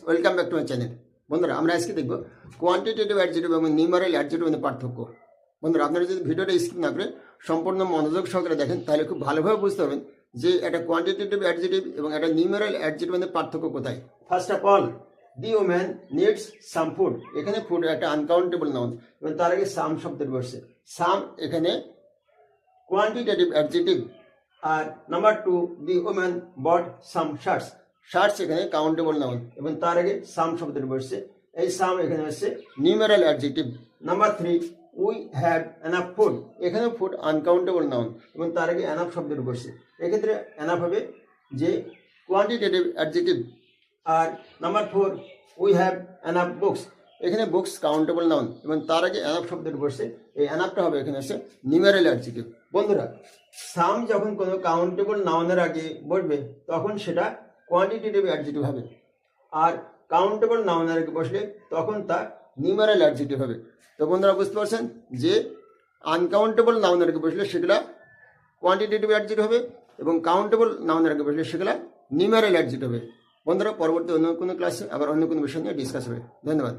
Welcome back to my channel. বন্ধুরা, আমরা আজকে দেখব কোয়ান্টিটেটিভ অ্যাডজেক্টিভ এবং নিউমারাল অ্যাডজেক্টিভের মধ্যে পার্থক্য। বন্ধুরা, আপনারা যদি ভিডিওটা স্কিপ না করে সম্পূর্ণ মনোযোগ সহকারে দেখেন তাহলে খুব ভালোভাবে বুঝতে পারবেন যে একটা কোয়ান্টিটেটিভ অ্যাডজেক্টিভ এবং একটা নিউমারাল অ্যাডজেক্টিভের মধ্যে পার্থক্য কোথায়। First of all, the woman needs some food. এখানে ফুড একটা আনকাউন্টেবল নাউন এবং তার আগে সাম শব্দের বসছে। সাম এখানে কোয়ান্টিটেটিভ অ্যাডজেক্টিভ। আর নাম্বার টু, দি ওম্যান বট সাম শার্টস। শার্টস এখানে কাউন্টেবল নাউন এবং তার আগে সাম শব্দের বসছে। এই সাম এখানে হচ্ছে numeral adjective. Number three, we have enough food. এখানে ফুড আনকাউন্টেবল নাউন এবং তার আগে এনাফ শব্দের বসছে। এক্ষেত্রে এনাফ হবে যে কোয়ান্টিটেটিভ অ্যাডজেক্টিভ। আর number four, we have enough books. এখানে বুকস কাউন্টেবল নাউন এবং তার আগে এনাফ শব্দের বসছে। এই এনাফটা হবে এখানে হচ্ছে নিউমেরাল অ্যাডজেক্টিভ। বন্ধুরা, সাম যখন কোনো কাউন্টেবল নাউনের আগে বসবে তখন সেটা কোয়ান্টিটেটিভ অ্যাডজেক্টিভ হবে, আর কাউন্টেবল নাউনের আগে বসলে তখন তা নিউমেরাল অ্যাডজেক্টিভ হবে। তো বন্ধুরা, বুঝতে পারছেন যে আনকাউন্টেবল নাউনের আগে বসলে সেগুলা কোয়ান্টিটেটিভ অ্যাডজেক্টিভ হবে এবং কাউন্টেবল নাউনের আগে বসলে সেগুলা নিউমেরাল অ্যাডজেক্টিভ হবে। বন্ধুরা, পরবর্তী অন্য কোনো ক্লাসে আবার অন্য কোনো বিষয় নিয়ে ডিসকাস হবে। ধন্যবাদ।